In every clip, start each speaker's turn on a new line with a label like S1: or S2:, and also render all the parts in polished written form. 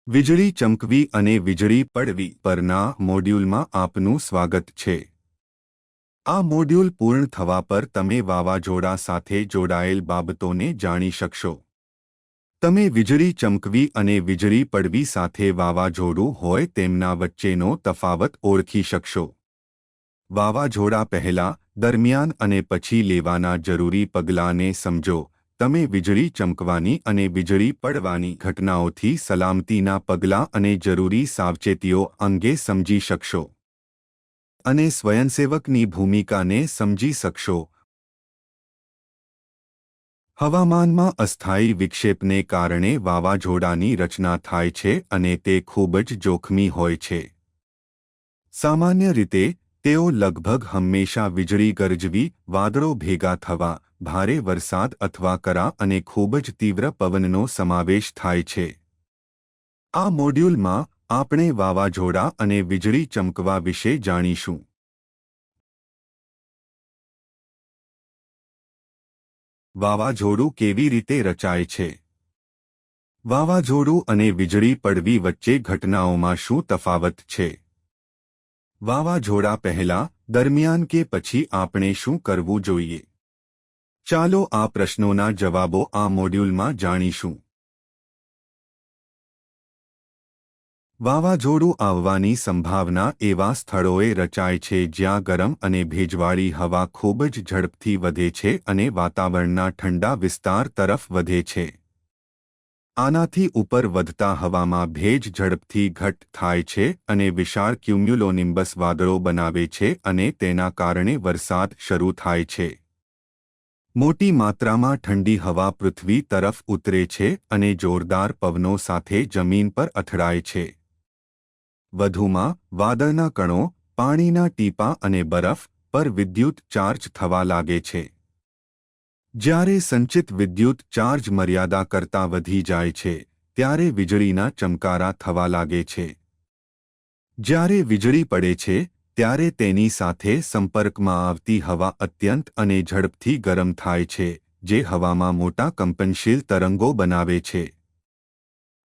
S1: વીજળી ચમકવી અને વીજળી પડવી પરના મોડ્યુલમાં આપનું સ્વાગત છે। આ મોડ્યુલ પૂર્ણ થવા પર તમે વાવાઝોડા સાથે જોડાયેલ બાબતોને જાણી શકશો। તમે વીજળી ચમકવી અને વીજળી પડવી સાથે વાવાઝોડું હોય તેમના વચ્ચેનો તફાવત ઓળખી શકશો। વાવાઝોડા પહેલા, દરમિયાન અને પછી લેવાના જરૂરી પગલાંને સમજો। તમે વીજળી ચમકવાની અને વીજળી પડવાની ઘટનાઓથી સલામતીના પગલાં અને જરૂરી સાવચેતીઓ અંગે સમજી શકશો અને સ્વયંસેવકની ભૂમિકાને સમજી શકશો। હવામાનમાં અસ્થાયી વિક્ષેપને કારણે વાવાઝોડાની રચના થાય છે અને તે ખૂબ જ જોખમી હોય છે। સામાન્ય રીતે તેઓ લગભગ હંમેશા વીજળી ગરજવી, વાદળો ભેગા થવા, ભારે વરસાદ અથવા કરા અને ખૂબ જ તીવ્ર પવનનો સમાવેશ થાય છે। આ મોડ્યુલમાં આપણે વાવાઝોડા અને વીજળી ચમકવા વિશે જાણીશું। વાવાઝોડું કેવી રીતે રચાય છે? વાવાઝોડું અને વીજળી પડવી વચ્ચે ઘટનાઓમાં શું તફાવત છે? વાવાઝોડા પહેલા, દરમિયાન કે પછી આપણે શું કરવું જોઈએ? ચાલો આ પ્રશ્નોના જવાબો આ મોડ્યુલમાં જાણીશું। વાવાઝોડું આવવાની સંભાવના એવા સ્થળોએ રચાય છે જ્યાં ગરમ અને ભેજવાળી હવા ખૂબ જ ઝડપથી વધે છે અને વાતાવરણના ઠંડા વિસ્તાર તરફ વધે છે। આનાથી ઉપર વધતા હવામાં ભેજ ઝડપથી ઘટ થાય છે અને વિશાળ ક્યુમ્યુલોનિમ્બસ વાદળો બનાવે છે અને તેના કારણે વરસાદ શરૂ થાય છે। મોટી માત્રામાં ઠંડી હવા પૃથ્વી તરફ ઉતરે છે અને જોરદાર પવનો સાથે જમીન પર અથડાય છે। વધુમાં, વાદળના કણો, પાણીના ટીપાં અને બરફ પર વિદ્યુત ચાર્જ થવા લાગે છે। જ્યારે સંચિત વિદ્યુત ચાર્જ મર્યાદા કરતાં વધી જાય છે, ત્યારે વીજળીના ચમકારા થવા લાગે છે। જ્યારે વીજળી પડે છે, ત્યારે તેની સાથે સંપર્કમાં આવતી હવા અત્યંત અને ઝડપથી ગરમ થાય છે, જે હવામાં મોટા કંપનશીલ તરંગો બનાવે છે।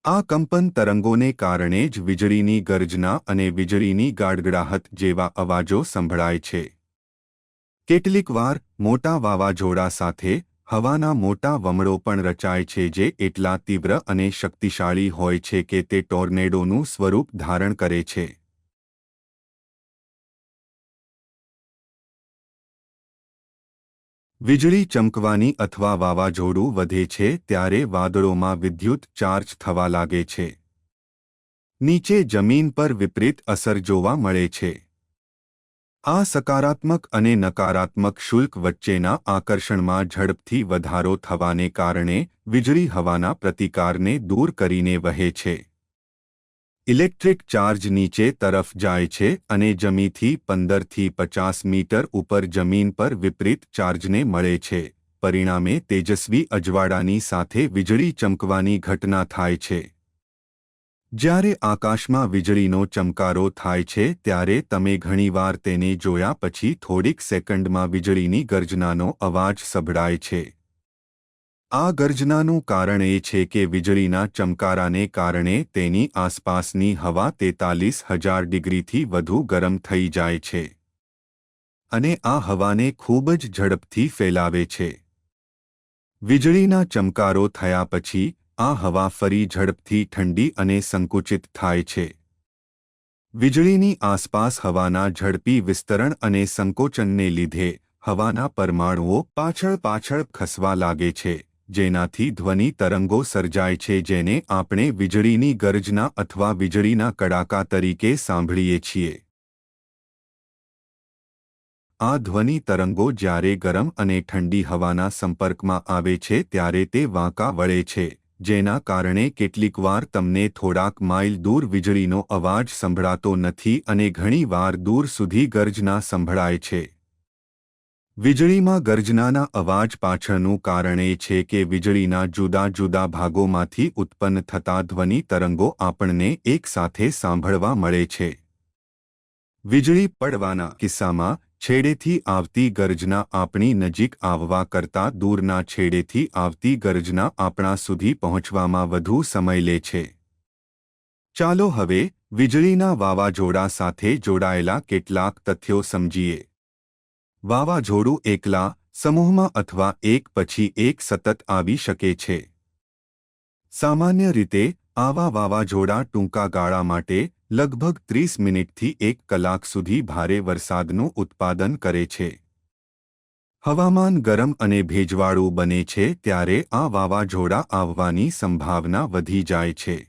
S1: આ કંપન તરંગોને કારણે જ વીજળીની ગર્જના અને વીજળીની ગડગડાહટ જેવા અવાજો સંભળાય છે। કેટલીકવાર મોટા વાવાઝોડા સાથે હવાના મોટા વમળો પણ રચાય છે જે એટલા તીવ્ર અને શક્તિશાળી હોય છે કે તે ટોર્નેડોનું સ્વરૂપ ધારણ કરે છે। વીજળી ચમકવાની અથવા વાવાઝોડું વધે છે ત્યારે વાદળોમાં વિદ્યુત ચાર્જ થવા લાગે છે। નીચે જમીન પર વિપરીત અસર જોવા મળે છે। આ સકારાત્મક અને નકારાત્મક શુલ્ક વચ્ચેના આકર્ષણમાં ઝડપથી વધારો થવાને કારણે વીજળી હવાના પ્રતિકારને દૂર કરીને વહે છે। ઇલેક્ટ્રિક ચાર્જ નીચે તરફ જાય છે અને જમીનથી 15 થી 50 મીટર ઉપર જમીન પર વિપરીત ચાર્જને મળે છે। પરિણામે તેજસ્વી અજવાળાની સાથે વીજળી ચમકવાની ઘટના થાય છે। જ્યારે આકાશમાં વીજળીનો ચમકારો થાય છે ત્યારે તમે ઘણીવાર તેને જોયા પછી થોડીક સેકન્ડમાં વીજળીની ગર્જનાનો અવાજ સંભળાય છે। આ ગર્જનાનું કારણ એ છે કે વીજળીના ચમકારાને કારણે તેની આસપાસની હવા 43,000 ડિગ્રીથી વધુ ગરમ થઈ જાય છે અને આ હવાને ખૂબ જ ઝડપથી ફેલાવે છે। વીજળીના ચમકારો થયા પછી આ હવા ફરી ઝડપથી ઠંડી અને સંકુચિત થાય છે। વીજળીની આસપાસ હવાના ઝડપી વિસ્તરણ અને સંકોચનને લીધે હવાના પરમાણુઓ પાછળ ખસવા લાગે છે, જેનાથી ધ્વનિ તરંગો સર્જાય છે જેને આપણે વીજળીની ગર્જના અથવા વીજળીના કડાકા તરીકે સાંભળીએ છીએ। આ ધ્વનિ તરંગો જ્યારે ગરમ અને ઠંડી હવાના સંપર્કમાં આવે છે ત્યારે તે વાંકા વળે છે, જેના કારણે કેટલીકવાર તમને થોડાક માઇલ દૂર વીજળીનો અવાજ સંભળાતો નથી અને ઘણીવાર દૂર સુધી ગર્જના સંભળાય છે। વીજળીમાં ગર્જનાના અવાજ પાછળનું કારણ એ છે કે વીજળીના જુદા જુદા ભાગોમાંથી ઉત્પન્ન થતા ધ્વનિ તરંગો આપણને એકસાથે સાંભળવા મળે છે। વીજળી પડવાના કિસ્સામાં છેડેથી આવતી ગર્જના આપણી નજીક આવવા કરતાં દૂરના છેડેથી આવતી ગર્જના આપણા સુધી પહોંચવામાં વધુ સમય લે છે। ચાલો હવે વીજળીના વાવાઝોડા સાથે જોડાયેલા કેટલાક તથ્યો સમજીએ. વાવાઝોડું એકલા, સમૂહમાં અથવા એક પછી એક સતત આવી શકે છે. સામાન્ય રીતે આવા વાવાઝોડા ટૂંકા ગાળા માટે લગભગ 30 મિનિટથી 1 કલાક સુધી ભારે વરસાદનું ઉત્પાદન કરે છે. હવામાન ગરમ અને ભેજવાળું બને છે ત્યારે આ વાવાઝોડા આવવાની સંભાવના વધી જાય છે.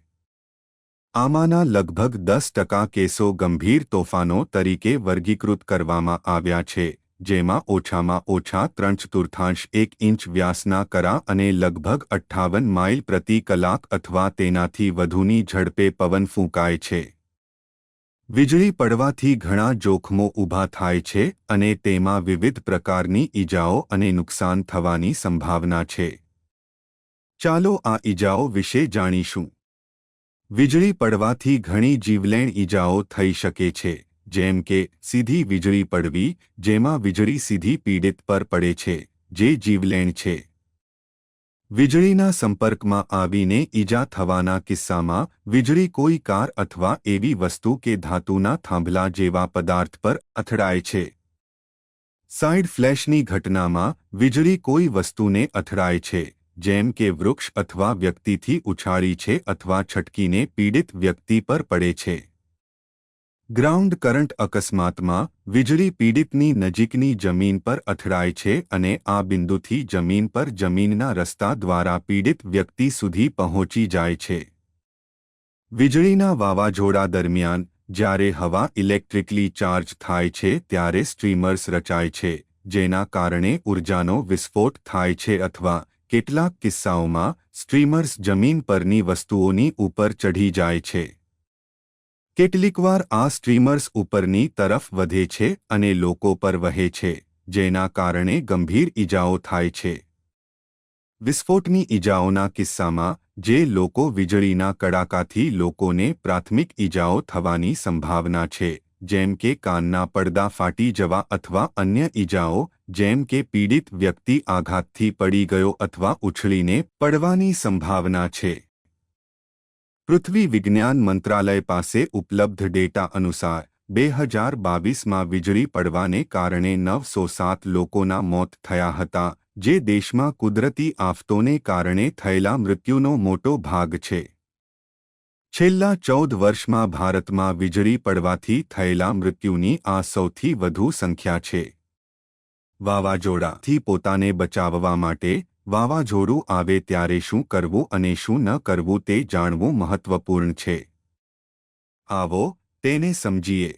S1: આમાંના લગભગ 10% કેસો ગંભીર તોફાનો તરીકે વર્ગીકૃત કરવામાં આવ્યા છે, જેમાં ઓછામાં ઓછા 3/4 ઇંચ વ્યાસના કરા અને લગભગ 58 માઇલ પ્રતિ કલાક અથવા તેનાથી વધુની ઝડપે પવન ફૂંકાય છે. વીજળી પડવાથી ઘણા જોખમો ઊભા થાય છે અને તેમાં વિવિધ પ્રકારની ઈજાઓ અને નુકસાન થવાની સંભાવના છે. ચાલો આ ઈજાઓ વિશે જાણીશું. વીજળી પડવાથી ઘણી જીવલેણ ઈજાઓ થઈ શકે છે, જેમ કે સીધી વીજળી પડવી, જેમાં વીજળી સીધી પીડિત પર પડે છે, જે જીવલેણ છે. વીજળીના સંપર્કમાં આવીને ઈજા થવાના કિસ્સામાં વીજળી કોઈ કાર અથવા એવી વસ્તુ કે ધાતુના થાંભલા જેવા પદાર્થ પર અથડાય છે. સાઇડ ફ્લેશની ઘટનામાં વીજળી કોઈ વસ્તુને અથડાય છે, જેમ કે વૃક્ષ અથવા વ્યક્તિથી ઉછાળી છે અથવા છટકીને પીડિત વ્યક્તિ પર પડે છે. ગ્રાઉન્ડ કરંટ અકસ્માતમાં વીજળી પીડિતની નજીકની જમીન પર અથડાય છે અને આ બિંદુથી જમીન પર જમીનના રસ્તા દ્વારા પીડિત વ્યક્તિ સુધી પહોંચી જાય છે. વીજળીના વાવાઝોડા દરમિયાન જ્યારે હવા ઇલેક્ટ્રિકલી ચાર્જ થાય છે ત્યારે સ્ટ્રીમર્સ રચાય છે, જેના કારણે ઊર્જાનો વિસ્ફોટ થાય છે અથવા કેટલાક કિસ્સાઓમાં સ્ટ્રીમર્સ જમીન પરની વસ્તુઓની ઉપર ચઢી જાય છે. કેટલીકવાર આ સ્ટ્રીમર્સ ઉપરની તરફ વધે છે અને લોકો પર વહે છે, જેના કારણે ગંભીર ઈજાઓ થાય છે. વિસ્ફોટની ઈજાઓના કિસ્સામાં જે લોકો વીજળીના કડાકાથી લોકોને પ્રાથમિક ઈજાઓ થવાની સંભાવના છે, જેમ કે કાનના પડદા ફાટી જવા અથવા અન્ય ઈજાઓ, જેમ કે પીડિત વ્યક્તિ આઘાતથી પડી ગયો અથવા ઉછળીને પડવાની સંભાવના છે. પૃથ્વી વિજ્ઞાન મંત્રાલય પાસે ઉપલબ્ધ ડેટા અનુસાર 2022માં વીજળી પડવાને કારણે 907 લોકોના મોત થયા હતા, જે દેશમાં કુદરતી આફતોને કારણે થયેલા મૃત્યુનો મોટો ભાગ છે. છેલ્લા 14 વર્ષમાં ભારતમાં વીજળી પડવાથી થયેલા મૃત્યુની આ સૌથી વધુ સંખ્યા છે. વાવાઝોડાથી પોતાને બચાવવા માટે વાવાઝોડું આવે ત્યારે શું કરવું અને શું ન કરવું તે જાણવું મહત્વપૂર્ણ છે. આવો તેને સમજીએ.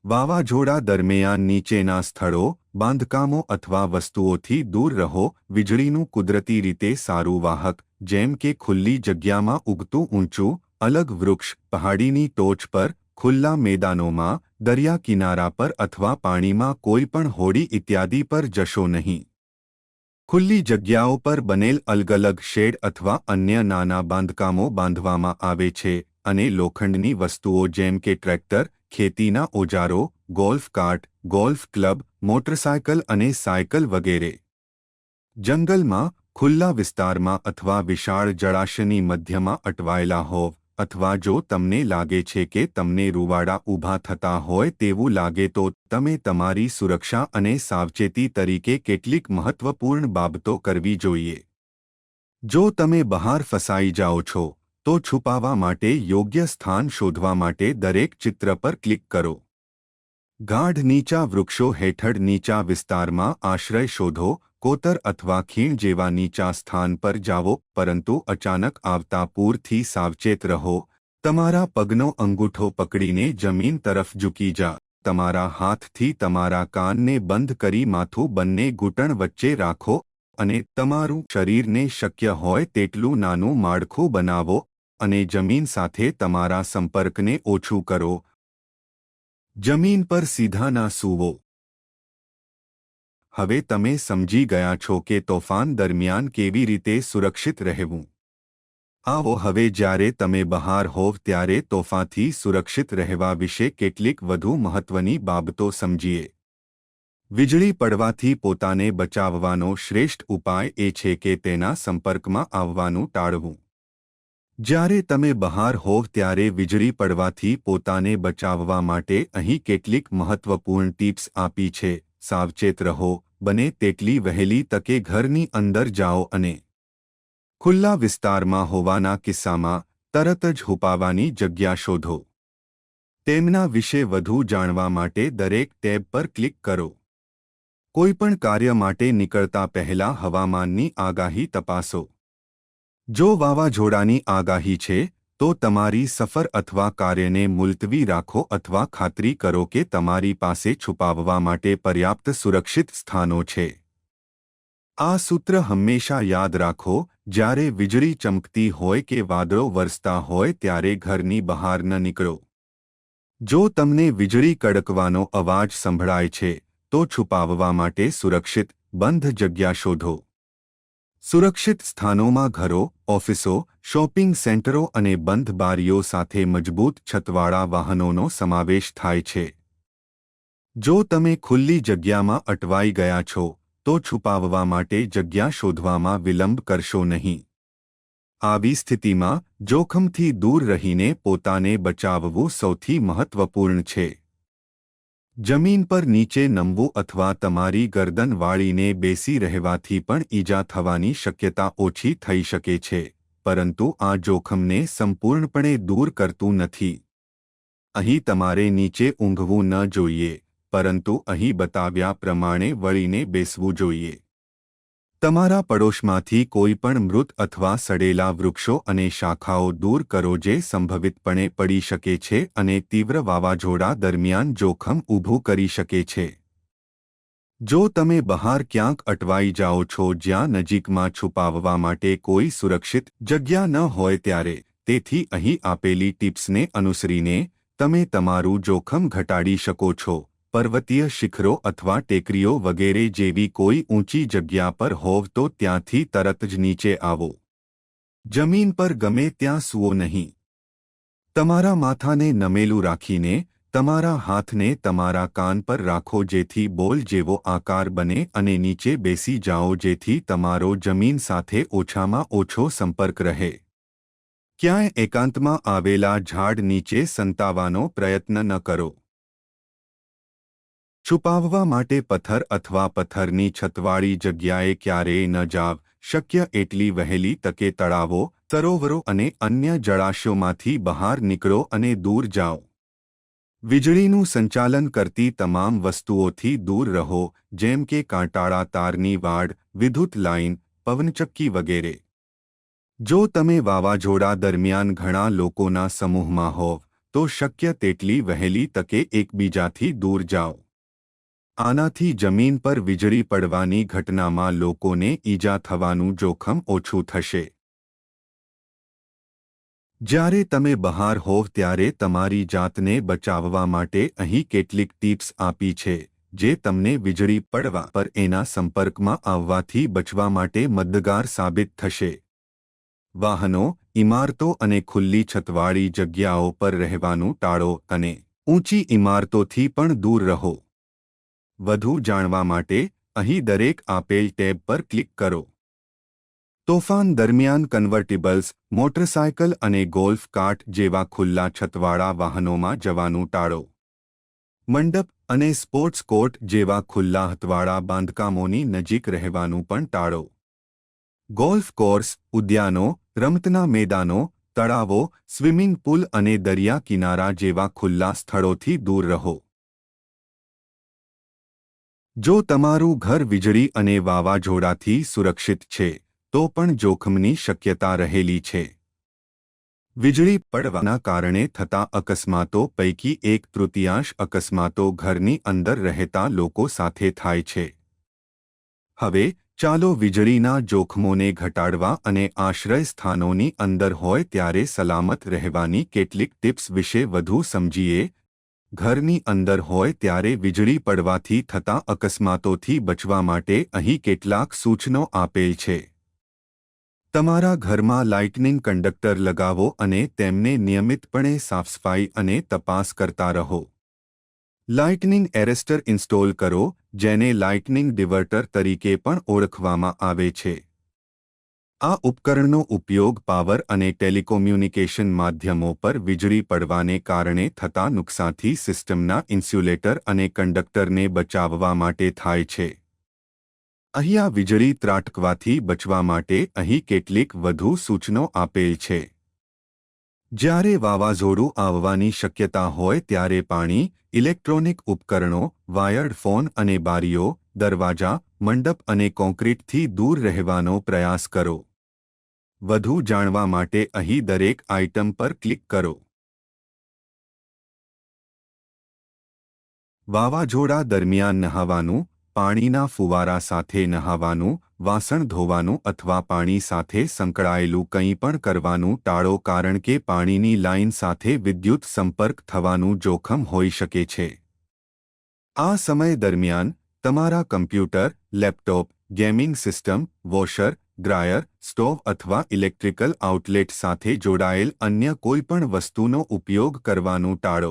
S1: વાવાઝોડા દરમિયાન નીચેના સ્થળો, બાંધકામો અથવા વસ્તુઓથી દૂર રહો. વીજળીનું કુદરતી રીતે સારું વાહક, જેમ કે ખુલ્લી જગ્યામાં ઉગતું ઊંચું, અલગ વૃક્ષ, પહાડીની ટોચ પર, ખુલ્લા મેદાનોમાં, દરિયા કિનારા પર અથવા પાણીમાં કોઈપણ હોડી ઇત્યાદિ પર જશો નહીં. ખુલ્લી જગ્યાઓ પર બનેલ અલગ-અલગ શેડ અથવા અન્ય નાના બાંધકામો બાંધવામાં આવે છે અને લોખંડની વસ્તુઓ જેમ કે ટ્રેક્ટર, ખેતીના ઓજારો, golf cart, golf club, motorcycle અને સાયકલ વગેરે. જંગલમાં, ખુલ્લા વિસ્તારમાં અથવા વિશાળ જળાશયની મધ્યમાં અટવાયેલા હોવ, અથવા જો તમને લાગે છે કે તમને રૂવાડા ઊભા થતા હોય તેવું લાગે તો તમે તમારી સુરક્ષા અને સાવચેતી તરીકે કેટલીક મહત્વપૂર્ણ બાબતો કરવી જોઈએ. જો તમે બહાર ફસાઈ જાઓ છો, તો છુપાવા માટે યોગ્ય સ્થાન શોધવા માટે દરેક ચિત્ર પર ક્લિક કરો. ગાઢ નીચા વૃક્ષો હેઠળ નીચા વિસ્તારમાં આશ્રય શોધો. કોતર અથવા ખીણ જેવા નીચા સ્થાન પર જાઓ, પરંતુ અચાનક આવતા પૂરથી સાવચેત રહો. તમારા પગનો અંગૂઠો પકડીને જમીન તરફ ઝૂકી જા. તમારા હાથથી તમારા કાનને બંધ કરી માથું બંને ઘૂંટણ વચ્ચે રાખો અને તમારું શરીરને શક્ય હોય તેટલું નાનું માળખું બનાવો અને જમીન સાથે તમારા સંપર્કને ઓછું કરો. જમીન પર સીધા ના સૂવો. હવે તમે સમજી ગયા છો કે તોફાન દરમિયાન કેવી રીતે સુરક્ષિત રહેવું. આવો હવે જ્યારે તમે બહાર હોવ ત્યારે તોફાનથી સુરક્ષિત રહેવા વિશે કેટલીક વધુ મહત્વની બાબતો સમજીએ. વીજળી પડવાથી પોતાને બચાવવાનો શ્રેષ્ઠ ઉપાય એ છે કે તેના સંપર્કમાં આવવાનું ટાળવું. જ્યારે તમે બહાર હોવ ત્યારે વીજળી પડવાથી પોતાને બચાવવા માટે અહીં કેટલીક મહત્વપૂર્ણ ટિપ્સ આપી છે. સાવચેત રહો, બને તેટલી વહેલી તકે ઘરની અંદર જાઓ અને ખુલ્લા વિસ્તારમાં હોવાના કિસ્સામાં તરત જ છુપાવાની જગ્યા શોધો. તેમના વિશે વધુ જાણવા માટે દરેક ટેબ પર ક્લિક કરો. કોઈપણ કાર્ય માટે નીકળતા પહેલા હવામાનની આગાહી તપાસો. જો વાવાઝોડાની આગાહી છે, તો તમારી સફર અથવા કાર્યને મુલતવી રાખો અથવા ખાતરી કરો કે તમારી પાસે છુપાવવા માટે પર્યાપ્ત સુરક્ષિત સ્થાનો છે. આ સૂત્ર હંમેશા યાદ રાખો, જ્યારે વીજળી ચમકતી હોય કે વાદળો વરસતા હોય ત્યારે ઘરની બહાર ન નીકળો. જો તમને વીજળી કડકવાનો અવાજ સંભળાય છે, તો છુપાવવા માટે સુરક્ષિત, બંધ જગ્યા શોધો. સુરક્ષિત સ્થાનોમાં ઘરો, ઓફિસો, શોપિંગ સેન્ટરો અને બંધ બારીઓ સાથે મજબૂત છતવાળા વાહનોનો સમાવેશ થાય છે. જો તમે ખુલ્લી જગ્યામાં અટવાઈ ગયા છો, તો છુપાવવા માટે જગ્યા શોધવામાં વિલંબ કરશો નહીં. આવી સ્થિતિમાં જોખમથી દૂર રહીને પોતાને બચાવવું સૌથી મહત્વપૂર્ણ છે. જમીન પર નીચે નમવું અથવા તમારી ગરદન વાળીને બેસી રહેવાથી પણ ઈજા થવાની શક્યતા ઓછી થઈ શકે છે, પરંતુ આ જોખમને સંપૂર્ણપણે દૂર કરતું નથી. અહીં તમારે નીચે ઊંઘવું ન જોઈએ, પરંતુ અહીં બતાવ્યા પ્રમાણે વળીને બેસવું જોઈએ. તમારા પડોશમાંથી કોઈ પણ મૃત અથવા સડેલા વૃક્ષો અને શાખાઓ દૂર કરો જે સંભવિતપણે પડી શકે છે અને તીવ્ર વાવાઝોડા દરમિયાન જોખમ ઊભું કરી શકે છે. જો તમે બહાર ક્યાંક અટવાઈ જાઓ છો જ્યાં નજીકમાં છુપાવવા માટે કોઈ સુરક્ષિત જગ્યા ન હોય ત્યારે, તેથી અહીં આપેલી ટિપ્સને અનુસરીને તમે તમારું જોખમ ઘટાડી શકો છો. પર્વતીય શિખરો અથવા ટેકરીઓ વગેરે જેવી કોઈ ઊંચી જગ્યા પર હોવ તો ત્યાંથી તરત જ નીચે આવો. જમીન પર ગમે ત્યાં સૂવો નહીં. તમારા માથાને નમેલું રાખીને તમારા હાથને તમારા કાન પર રાખો જેથી બોલ જેવો આકાર બને અને નીચે બેસી જાઓ જેથી તમારો જમીન સાથે ઓછામાં ઓછો સંપર્ક રહે. ક્યાંય એકાંતમાં આવેલા ઝાડ નીચે સંતાવાનો પ્રયત્ન ન કરો. છુપાવવા માટે પથ્થર અથવા પથ્થરની છતવાળી જગ્યાએ ક્યારેય ન જાવ. શક્ય એટલી વહેલી તકે તળાવો, સરોવરો અને અન્ય જળાશયોમાંથી બહાર નીકળો અને દૂર જાઓ. વીજળીનું સંચાલન કરતી તમામ વસ્તુઓથી દૂર રહો, જેમ કે કાંટાળા તારની વાડ, વિદ્યુત લાઇન, પવનચક્કી વગેરે. જો તમે વાવાઝોડા દરમિયાન ઘણા લોકોના સમૂહમાં હોવ, તો શક્ય તેટલી વહેલી તકે એકબીજાથી દૂર જાઓ. આનાથી જમીન પર વીજળી પડવાની ઘટનામાં લોકોને ઈજા થવાનું જોખમ ઓછું થશે. જ્યારે તમે બહાર હોવ ત્યારે તમારી જાતને બચાવવા માટે અહીં કેટલીક ટિપ્સ આપી છે, જે તમને વીજળી પડવા પર એના સંપર્કમાં આવવાથી બચવા માટે મદદગાર સાબિત થશે. વાહનો, ઇમારતો અને ખુલ્લી છતવાળી જગ્યાઓ પર રહેવાનું ટાળો અને ઊંચી ઇમારતોથી પણ દૂર રહો. વધુ જાણવા માટે અહીં દરેક આપેલ ટેબ પર ક્લિક કરો. તોફાન દરમિયાન કન્વર્ટિબલ્સ, મોટરસાયકલ અને ગોલ્ફ કાર્ટ જેવા ખુલ્લા છતવાળા વાહનોમાં જવાનું ટાળો. મંડપ અને સ્પોર્ટ્સ કોર્ટ જેવા ખુલ્લા હથવાળા બાંધકામોની નજીક રહેવાનું પણ ટાળો. ગોલ્ફ કોર્સ, ઉદ્યાનો, રમતના મેદાનો, તળાવો, સ્વિમિંગ પૂલ અને દરિયા કિનારા જેવા ખુલ્લા સ્થળોથી દૂર રહો. જો તમારું ઘર વીજળી અને વાવાઝોડાથી સુરક્ષિત છે, તો પણ જોખમની શક્યતા રહેલી છે. વીજળી પડવાના કારણે થતા અકસ્માતો પૈકી 1/3 અકસ્માતો ઘરની અંદર રહેતા લોકો સાથે થાય છે. હવે ચાલો વીજળીના જોખમોને ઘટાડવા અને આશ્રય સ્થાનોની અંદર હોય ત્યારે સલામત રહેવાની કેટલીક ટિપ્સ વિશે વધુ સમજીએ. ઘરની અંદર હોય ત્યારે વીજળી પડવાથી થતા અકસ્માતોથી બચવા માટે અહીં કેટલાક સૂચનો આપેલ છે. તમારા ઘરમાં લાઇટનિંગ કંડક્ટર લગાવો અને તેમને નિયમિતપણે સાફસફાઈ અને તપાસ કરતા રહો. લાઇટનિંગ એરેસ્ટર ઇન્સ્ટોલ કરો, જેને લાઇટનિંગ ડિવર્ટર તરીકે પણ ઓળખવામાં આવે છે. આ ઉપકરણનો ઉપયોગ પાવર અને ટેલિકોમ્યુનિકેશન માધ્યમો પર વીજળી પડવાને કારણે થતા નુકસાનથી સિસ્ટમના ઇન્સ્યુલેટર અને કંડક્ટરને બચાવવા માટે થાય છે. અહીંયા વીજળી ત્રાટકવાથી બચવા માટે અહીં કેટલીક વધુ સૂચનો આપેલ છે. જ્યારે વાવાઝોડું આવવાની શક્યતા હોય ત્યારે પાણી, ઇલેક્ટ્રોનિક ઉપકરણો, વાયર્ડ ફોન અને બારીઓ, દરવાજા, મંડપ અને કોન્ક્રીટથી દૂર રહેવાનો પ્રયાસ કરો. વધુ જાણવા માટે અહીં દરેક આઇટમ પર ક્લિક કરો. વાવાઝોડા દરમિયાન નહાવાનું, પાણીના ફુવારા સાથે નહાવાનું, વાસણ ધોવાનું અથવા પાણી સાથે સંકળાયેલું કંઈ પણ કરવાનું ટાળો કારણ કે પાણીની લાઇન સાથે વિદ્યુત સંપર્ક થવાનું જોખમ હોઈ શકે છે. આ સમય દરમિયાન તમારા computer, laptop, gaming system, washer, dryer, stove અથવા ઇલેક્ટ્રિકલ આઉટલેટ સાથે જોડાયેલ અન્ય કોઈપણ વસ્તુનો ઉપયોગ કરવાનું ટાળો.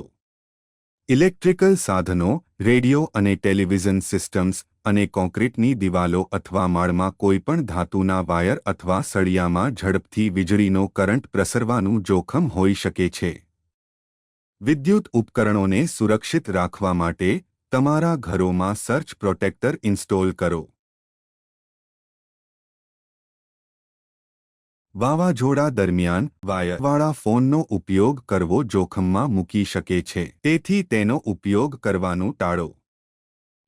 S1: ઇલેક્ટ્રિકલ સાધનો, રેડિયો અને ટેલિવિઝન સિસ્ટમ્સ અને કોન્ક્રીટની દિવાલો અથવા માળમાં કોઈપણ ધાતુના વાયર અથવા સળિયામાં ઝડપથી વીજળીનો કરંટ પ્રસરવાનું જોખમ હોઈ શકે છે. વિદ્યુત ઉપકરણોને સુરક્ષિત રાખવા માટે તમારા ઘરોમાં સર્ચ પ્રોટેક્ટર ઇન્સ્ટોલ કરો. વાવાઝોડા દરમિયાન વાયરવાળા ફોનનો ઉપયોગ કરવો જોખમમાં મૂકી શકે છે. તેથી તેનો ઉપયોગ કરવાનું ટાળો.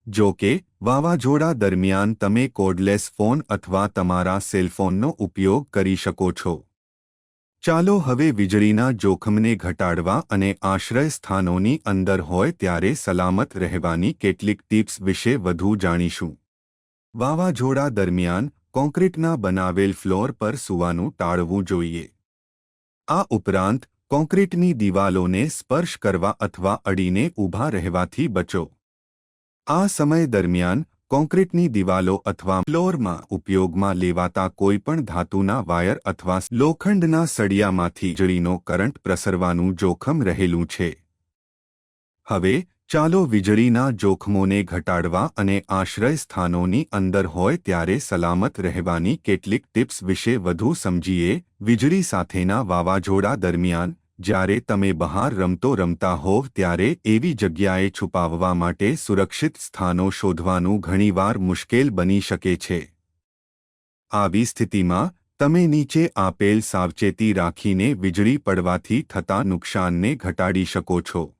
S1: જો કે, વાવાઝોડા દરમિયાન તમે કોર્ડલેસ ફોન અથવા તમારા સેલફોનનો ઉપયોગ કરી શકો છો. ચાલો હવે વીજળીના જોખમને ઘટાડવા અને આશ્રય સ્થાનોની અંદર હોય ત્યારે સલામત રહેવાની કેટલીક ટિપ્સ વિશે વધુ જાણીશું. વાવાઝોડા દરમિયાન કોન્ક્રીટના બનાવેલ ફ્લોર પર સૂવાનું ટાળવું જોઈએ. આ ઉપરાંત કોન્ક્રીટની દિવાલોને સ્પર્શ કરવા અથવા અડીને ઊભા રહેવાથી બચો. આ સમય દરમિયાન કોન્ક્રીટની દિવાલો અથવા ફ્લોરમાં ઉપયોગમાં લેવાતા કોઈપણ ધાતુના વાયર અથવા લોખંડના સળિયામાંથી વીજળીનો કરંટ પ્રસરવાનું જોખમ રહેલું છે. હવે ચાલો વીજળીના જોખમોને ઘટાડવા અને આશ્રય સ્થાનોની અંદર હોય ત્યારે સલામત રહેવાની કેટલીક ટિપ્સ વિશે વધુ સમજીએ. વીજળી સાથેના વાવાઝોડા દરમિયાન જ્યારે તમે બહાર રમતા હોવ ત્યારે એવી જગ્યાએ છુપાવવા માટે સુરક્ષિત સ્થાનો શોધવાનું ઘણીવાર મુશ્કેલ બની શકે છે. આવી સ્થિતિમાં તમે નીચે આપેલ સાવચેતી રાખીને વીજળી પડવાથી થતા નુકસાનને ઘટાડી શકો છો.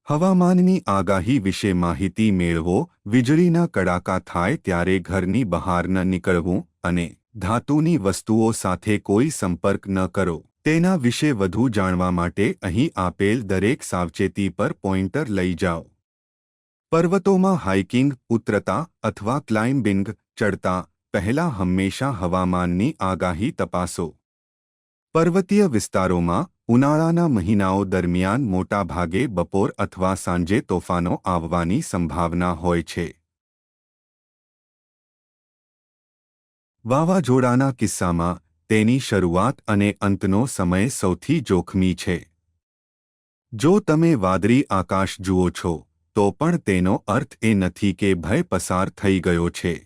S1: હવામાનની આગાહી વિશે માહિતી મેળવો. વીજળીના કડાકા થાય ત્યારે ઘરની બહાર ન નીકળવું અને ધાતુની વસ્તુઓ સાથે કોઈ સંપર્ક ન કરો. તેના વિશે વધુ જાણવા માટે અહીં આપેલ દરેક સાવચેતી પર પોઇન્ટર લઈ જાઓ. પર્વતોમાં હાઇકિંગ, ઉતરતા અથવા ક્લાઇમ્બિંગ ચડતા પહેલા હંમેશા હવામાનની આગાહી તપાસો. પર્વતીય વિસ્તારોમાં ઉનાળાના મહિનાઓ દરમિયાન મોટાભાગે બપોર અથવા સાંજે તોફાનો આવવાની સંભાવના હોય છે. વાવાઝોડાના કિસ્સામાં તેની શરૂઆત અને અંતનો સમય સૌથી જોખમી છે. જો તમે વાદળી આકાશ જુઓ છો, તો પણ તેનો અર્થ એ નથી કે ભય પસાર થઈ ગયો છે.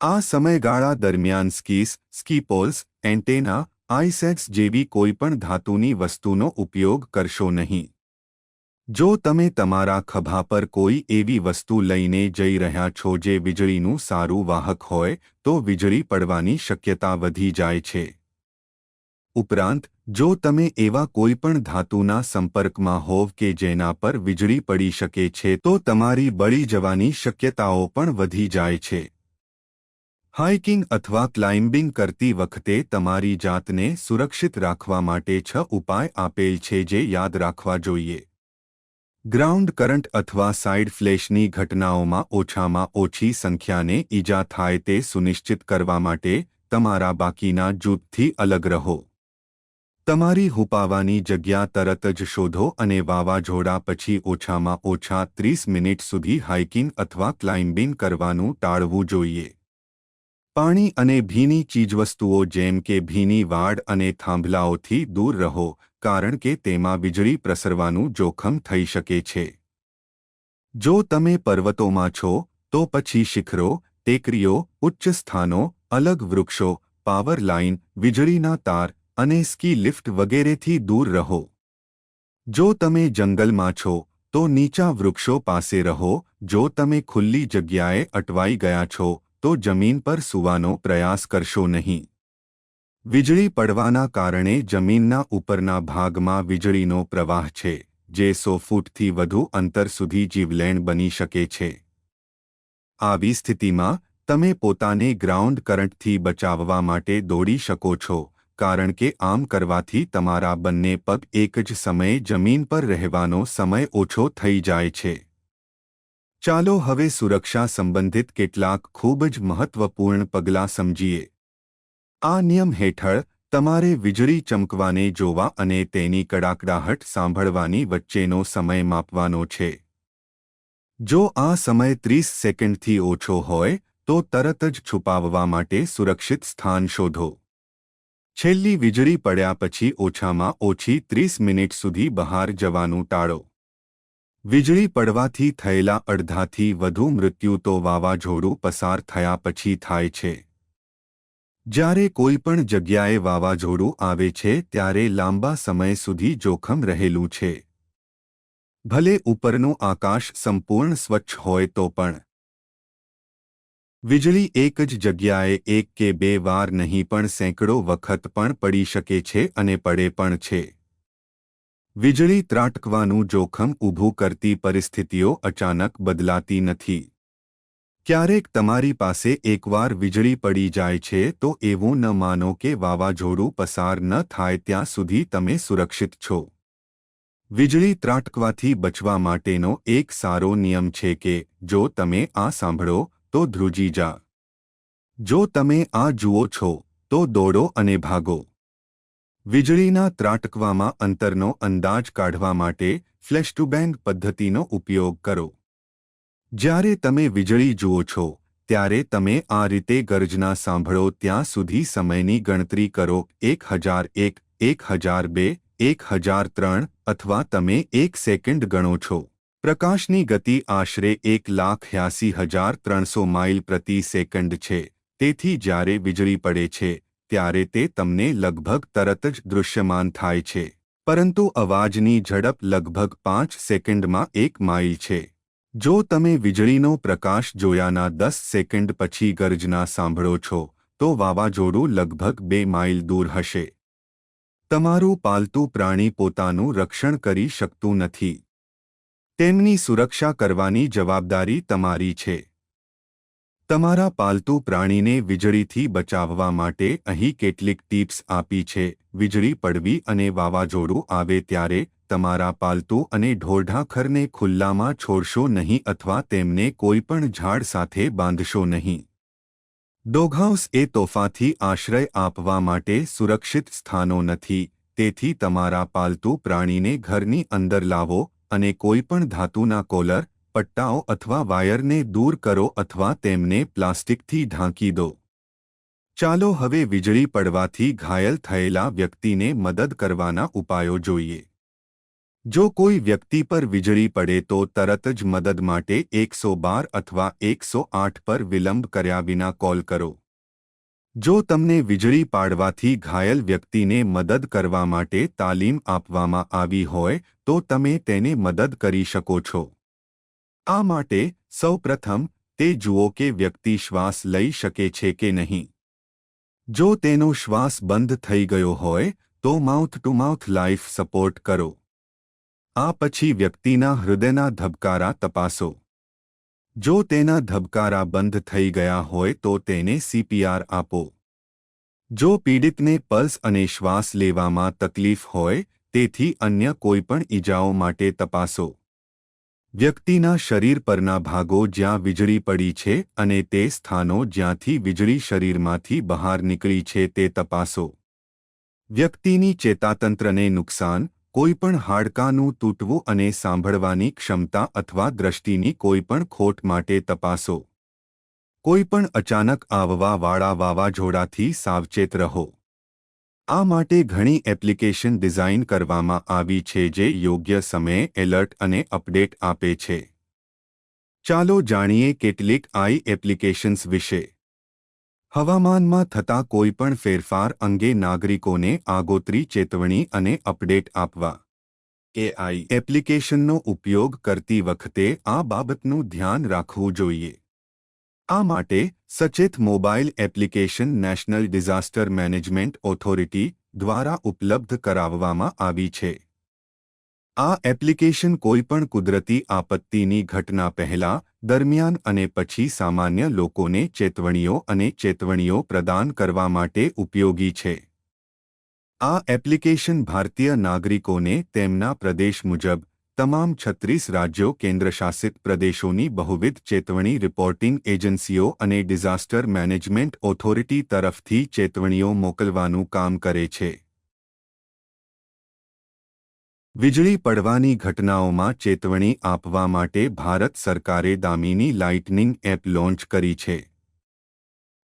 S1: આ સમયગાળા દરમિયાન સ્કી પોલ્સ, એન્ટેના, આઈસેટ્સ જેવી કોઈપણ ધાતુની વસ્તુનો ઉપયોગ કરશો નહીં. જો તમે તમારા ખભા પર કોઈ એવી વસ્તુ લઈને જઈ રહ્યા છો જે વીજળીનું સારું વાહક હોય, તો વીજળી પડવાની શક્યતા વધી જાય છે. ઉપરાંત, જો તમે એવા કોઈપણ ધાતુના સંપર્કમાં હોવ કે જેના પર વીજળી પડી શકે છે તો તમારી બળી જવાની શક્યતાઓ પણ વધી જાય છે. હાઇકિંગ અથવા ક્લાઇમ્બિંગ કરતી વખતે તમારી જાતને સુરક્ષિત રાખવા માટે 6 ઉપાય આપેલ છે જે યાદ રાખવા જોઈએ. ગ્રાઉન્ડ કરંટ અથવા સાઇડ ફ્લેશની ઘટનાઓમાં ઓછામાં ઓછી સંખ્યાને ઈજા થાય તે સુનિશ્ચિત કરવા માટે તમારા બાકીના જૂથથી અલગ રહો. તમારી હુપાવાની જગ્યા તરત જ શોધો અને વાવાઝોડા પછી ઓછામાં ઓછા 30 મિનિટ સુધી હાઇકિંગ અથવા ક્લાઇમ્બિંગ કરવાનું ટાળવું જોઈએ. પાણી અને ભીની ચીજવસ્તુઓ જેમ કે ભીની વાડ અને થાંભલાઓથી દૂર રહો કારણ કે તેમાં વીજળી પ્રસરવાનું જોખમ થઈ શકે છે. જો તમે પર્વતોમાં છો, તો પછી શિખરો, ટેકરીઓ, ઉચ્ચ સ્થાનો, અલગ વૃક્ષો, પાવર લાઇન, વીજળીના તાર અને સ્કી લિફ્ટ વગેરેથી દૂર રહો. જો તમે જંગલમાં છો તો નીચા વૃક્ષો પાસે રહો. જો તમે ખુલ્લી જગ્યાએ અટવાઈ ગયા છો તો જમીન પર સૂવાનો પ્રયાસ કરશો નહીં. વીજળી પડવાના કારણે જમીનના ઉપરના ભાગમાં વીજળીનો પ્રવાહ છે, જે 100 ફૂટથી વધુ અંતર સુધી જીવલેણ બની શકે છે. આવી સ્થિતિમાં તમે પોતાને ગ્રાઉન્ડ કરંટથી બચાવવા માટે દોડી શકો છો, કારણ કે આમ કરવાથી તમારા બંને પગ એક જ સમયે જમીન પર રહેવાનો સમય ઓછો થઈ જાય છે. ચાલો હવે સુરક્ષા સંબંધિત કેટલાક ખૂબ જ મહત્વપૂર્ણ પગલાં સમજીએ. આ નિયમ હેઠળ તમારે વીજળી ચમકવાને જોવા અને તેની કડાકડાહટ સાંભળવાની વચ્ચેનો સમય માપવાનો છે. જો આ સમય 30 સેકન્ડથી ઓછો હોય તો તરત જ છુપાવવા માટે સુરક્ષિત સ્થાન શોધો. છેલ્લી વીજળી પડ્યા પછી ઓછામાં ઓછી 30 મિનિટ સુધી બહાર જવાનું ટાળો. વીજળી પડવાથી થયેલા અડધાથી વધુ મૃત્યુ તો વાવાઝોડું પસાર થયા પછી થાય છે. જ્યારે કોઈ પણ જગ્યાએ વાવાઝોડું આવે છે ત્યારે લાંબા સમય સુધી જોખમ રહેલું છે. ભલે ઉપરનું આકાશ સંપૂર્ણ સ્વચ્છ હોય તો પણ વીજળી એક જ જગ્યાએ એક કે બે વાર નહીં પણ સેંકડો વખત પણ પડી શકે છે અને પડે પણ છે. વીજળી ત્રાટકવાનું જોખમ ઊભું કરતી પરિસ્થિતિઓ અચાનક બદલાતી નથી. ક્યારેક તમારી પાસે એકવાર વીજળી પડી જાય છે તો એવું ન માનો કે વાવાઝોડું પસાર ન થાય ત્યાં સુધી તમે સુરક્ષિત છો. વીજળી ત્રાટકવાથી બચવા માટેનો એક સારો નિયમ છે કે જો તમે આ સાંભળો તો ધ્રુજી જા. જો તમે આ જુઓ છો તો દોડો અને ભાગો. વીજળીના ત્રાટકવામાં અંતરનો અંદાજ કાઢવા માટે ફ્લેશ ટુ બેંગ પદ્ધતિનો ઉપયોગ કરો. જ્યારે તમે વીજળી જુઓ છો ત્યારે તમે આ રીતે ગર્જના સાંભળો ત્યાં સુધી સમયની ગણતરી કરો. 1001, 1002, 1003 અથવા તમે 1 સેકન્ડ ગણો છો. પ્રકાશની ગતિ આશરે 1,83,300 માઇલ પ્રતિ સેકન્ડ છે. તેથી જ્યારે વીજળી પડે છે ત્યારે તે તમને લગભગ તરત જ દૃશ્યમાન થાય છે, પરંતુ અવાજની ઝડપ લગભગ 5 સેકન્ડમાં 1 માઇલ છે. જો તમે વીજળીનો પ્રકાશ જોયાના 10 સેકન્ડ પછી ગર્જના સાંભળો છો તો વાવાઝોડું લગભગ 2 માઇલ દૂર હશે. તમારું પાલતું પ્રાણી પોતાનું રક્ષણ કરી શકતું નથી. તેમની સુરક્ષા કરવાની જવાબદારી તમારી છે. તમારા પાલતું પ્રાણીને વીજળીથી બચાવવા માટે અહીં કેટલીક ટિપ્સ આપી છે. વીજળી પડવી અને વાવાઝોડું આવે ત્યારે તમારા પાલતુ અને ઢોરઢાંખરને ખુલ્લામાં છોડશો નહીં અથવા તેમને કોઈપણ ઝાડ સાથે બાંધશો નહીં. ડોગહાઉસ એ તોફાથી આશ્રય આપવા માટે સુરક્ષિત સ્થાનો નથી. તેથી તમારા પાલતુ પ્રાણીને ઘરની અંદર લાવો અને કોઈપણ ધાતુના કોલર, પટ્ટાઓ અથવા વાયરને દૂર કરો અથવા તેમને પ્લાસ્ટિકથી ઢાંકી દો. ચાલો હવે વીજળી પડવાથી ઘાયલ થયેલા વ્યક્તિને મદદ કરવાના ઉપાયો જોઈએ. જો કોઈ વ્યક્તિ પર વીજળી પડે તો તરત જ મદદ માટે 112 અથવા 108 પર વિલંબ કર્યા વિના કોલ કરો. જો તમને વીજળી પાડવાથી ઘાયલ વ્યક્તિને મદદ કરવા માટે તાલીમ આપવામાં આવી હોય તો તમે તેને મદદ કરી શકો છો. આ માટે સૌપ્રથમ તે જુઓ કે વ્યક્તિ શ્વાસ લઈ શકે છે કે નહીં. જો તેનો શ્વાસ બંધ થઈ ગયો હોય તો mouth to mouth life support કરો. આ પછી વ્યક્તિના હૃદયના ધબકારા તપાસો. જો તેના ધબકારા બંધ થઈ ગયા હોય તો તેને CPR આપો. જો પીડિતને પલ્સ અને શ્વાસ લેવામાં તકલીફ હોય તેથી અન્ય કોઈપણ ઈજાઓ માટે તપાસો. વ્યક્તિના શરીર પરના ભાગો જ્યાં વીજળી પડી છે અને તે સ્થાનો જ્યાંથી વીજળી શરીરમાંથી બહાર નીકળી છે તે તપાસો. વ્યક્તિની ચેતાતંત્રને નુકસાન, કોઈપણ હાડકાનું તૂટવું અને સાંભળવાની ક્ષમતા અથવા દ્રષ્ટિની કોઈપણ ખોટ માટે તપાસો. કોઈપણ અચાનક આવવાવાળા વાવાઝોડાથી સાવચેત રહો. આ માટે ઘણી એપ્લિકેશન ડિઝાઇન કરવામાં આવી છે જે યોગ્ય સમયે એલર્ટ અને અપડેટ આપે છે. ચાલો જાણીએ કેટલીક AI એપ્લિકેશન્સ વિશે. હવામાનમાં થતા કોઈપણ ફેરફાર અંગે નાગરિકોને આગોતરી ચેતવણી અને અપડેટ આપવા. AI એપ્લિકેશનનો ઉપયોગ કરતી વખતે આ બાબતનું ધ્યાન રાખવું જોઈએ. આ માટે સચેત mobile application national disaster management authority દ્વારા ઉપલબ્ધ કરાવવામાં આવી છે. આ એપ્લિકેશન કોઈપણ કુદરતી આપત્તિની ઘટના પહેલા, દરમિયાન અને પછી સામાન્ય લોકોને ચેતવણીઓ પ્રદાન કરવા માટે ઉપયોગી છે. આ એપ્લિકેશન ભારતીય નાગરિકોને તેમના પ્રદેશ મુજબ તમામ 36 રાજ્યો કેન્દ્રશાસિત પ્રદેશોની બહુવિધ ચેતવણી રિપોર્ટિંગ એજન્સીઓ અને ડિઝાસ્ટર મેનેજમેન્ટ ઓથોરિટી તરફથી ચેતવણીઓ મોકલવાનું કામ કરે છે. વીજળી પડવાની ઘટનાઓમાં ચેતવણી આપવા માટે ભારત સરકારે દામીની લાઇટનિંગ એપ લોન્ચ કરી છે.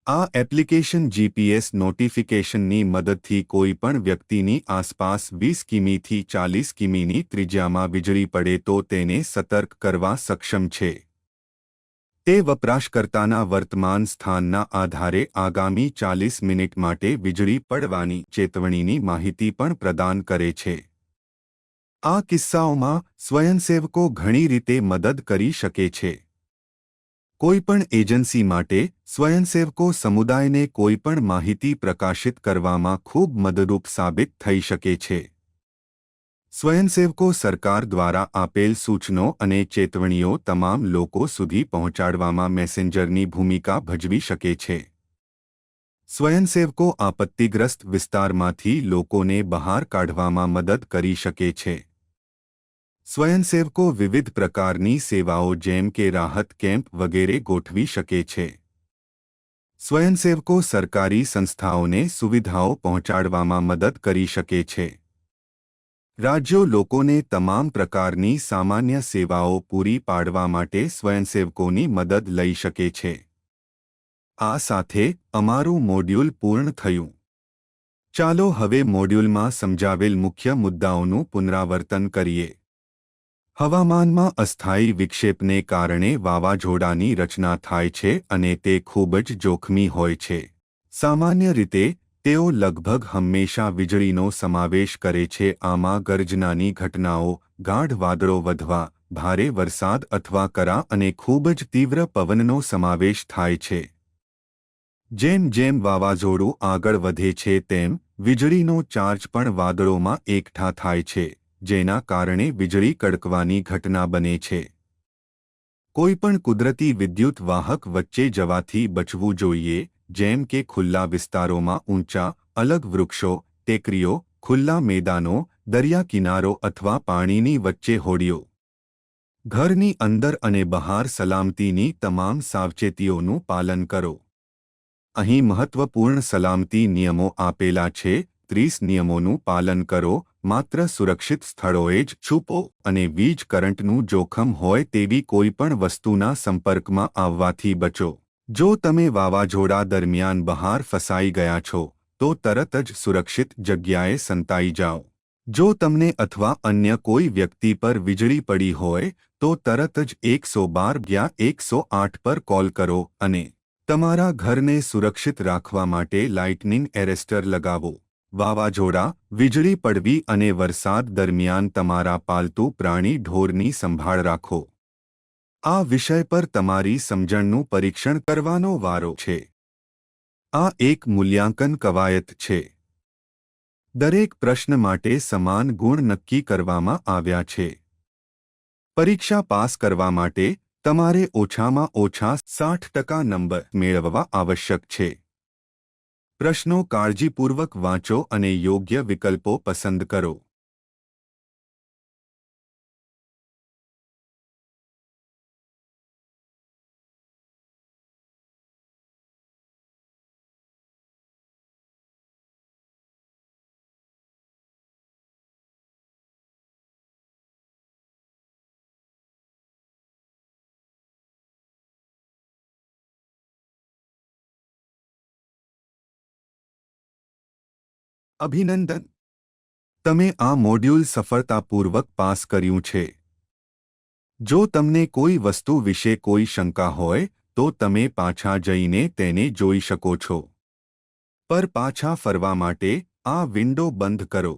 S1: આ એપ્લિકેશન જીપીએસ નોટિફિકેશનની મદદથી કોઈપણ વ્યક્તિની આસપાસ 20 કિમીથી 40 કિમીની ત્રિજ્યામાં વીજળી પડે તો તેને સતર્ક કરવા સક્ષમ છે. તે વપરાશકર્તાના વર્તમાન સ્થાનના આધારે આગામી 40 મિનિટ માટે વીજળી પડવાની ચેતવણીની માહિતી પણ પ્રદાન કરે છે. આ કિસ્સાઓમાં સ્વયંસેવકો ઘણી રીતે મદદ કરી શકે છે. કોઈપણ એજન્સી માટે સ્વયંસેવકો સમુદાયને કોઈપણ માહિતી પ્રકાશિત કરવામાં ખૂબ મદદરૂપ સાબિત થઈ શકે છે. સ્વયંસેવકો સરકાર દ્વારા આપેલ સૂચનો અને ચેતવણીઓ તમામ લોકો સુધી પહોંચાડવામાં મેસેન્જરની ભૂમિકા ભજવી શકે છે. સ્વયંસેવકો આપત્તિગ્રસ્ત વિસ્તારમાંથી લોકોને બહાર કાઢવામાં મદદ કરી શકે છે. સ્વયંસેવકો વિવિધ પ્રકારની સેવાઓ જેમ કે રાહત કેમ્પ વગેરે ગોઠવી શકે છે. સ્વયંસેવકો સરકારી સંસ્થાઓને સુવિધાઓ પહોંચાડવામાં મદદ કરી શકે છે. રાજ્યો લોકોને તમામ પ્રકારની સામાન્ય સેવાઓ પૂરી પાડવા માટે સ્વયંસેવકોની મદદ લઈ શકે છે. આ સાથે અમારું મોડ્યુલ પૂર્ણ થયું. ચાલો હવે મોડ્યુલમાં સમજાવેલ મુખ્ય મુદ્દાઓનું પુનરાવર્તન કરીએ. હવામાનમાં અસ્થાયી વિક્ષેપને કારણે વાવાઝોડાની રચના થાય છે અને તે ખૂબ જ જોખમી હોય છે. સામાન્ય રીતે તેઓ લગભગ હંમેશા વીજળીનો સમાવેશ કરે છે. આમાં ગર્જનાની ઘટનાઓ, ગાઢ વાદળો વધવા, ભારે વરસાદ અથવા કરા અને ખૂબ જ તીવ્ર પવનનો સમાવેશ થાય છે. જેમ જેમ વાવાઝોડું આગળ વધે છે તેમ વીજળીનો ચાર્જ પણ વાદળોમાં એકઠા થાય છે, જેના કારણે વીજળી કડકવાની ઘટના બને છે. કોઈપણ કુદરતી વિદ્યુત વાહક વચ્ચે જવાથી બચવું જોઈએ, જેમ કે ખુલ્લા વિસ્તારોમાં ઊંચા, અલગ વૃક્ષો, ટેકરીઓ, ખુલ્લા મેદાનો, દરિયા કિનારો અથવા પાણીની વચ્ચે હોડીઓ. ઘરની અંદર અને બહાર સલામતીની તમામ સાવચેતીઓનું પાલન કરો. અહીં મહત્વપૂર્ણ સલામતી નિયમો આપેલા છે. 30 નિયમોનું પાલન કરો. માત્ર સુરક્ષિત સ્થળોએ જ છુપો અને વીજ કરંટનું જોખમ હોય તેવી કોઈપણ વસ્તુના સંપર્કમાં આવવાથી બચો. જો તમે વાવાઝોડા દરમિયાન બહાર ફસાઈ ગયા છો, તો તરત જ સુરક્ષિત જગ્યાએ સંતાઈ જાઓ. જો તમને અથવા અન્ય કોઈ વ્યક્તિ પર વીજળી પડી હોય, તો તરત જ 112-108 પર કોલ કરો અને તમારા ઘરને સુરક્ષિત રાખવા માટે લાઇટનિંગ એરેસ્ટર લગાવો. વાવાઝોડા, વીજળી પડવી અને વરસાદ દરમિયાન તમારા પાલતુ પ્રાણી ઢોરની સંભાળ રાખો. આ વિષય પર તમારી સમજણનું પરીક્ષણ કરવાનો વારો છે. આ એક મૂલ્યાંકન કવાયત છે. દરેક પ્રશ્ન માટે સમાન ગુણ નક્કી કરવામાં આવ્યા છે. પરીક્ષા પાસ કરવા માટે તમારે ઓછામાં ઓછા 60% નંબર મેળવવા આવશ્યક છે. પ્રશ્નો કાળજીપૂર્વક વાંચો અને યોગ્ય વિકલ્પો પસંદ કરો. અભિનંદન! તમે આ મોડ્યુલ સફળતાપૂર્વક પાસ કર્યું છે. જો તમને કોઈ વસ્તુ વિશે કોઈ શંકા હોય તો તમે પાછા જઈને તેને જોઈ શકો છો. પર પાછા ફરવા માટે આ વિન્ડો બંધ કરો.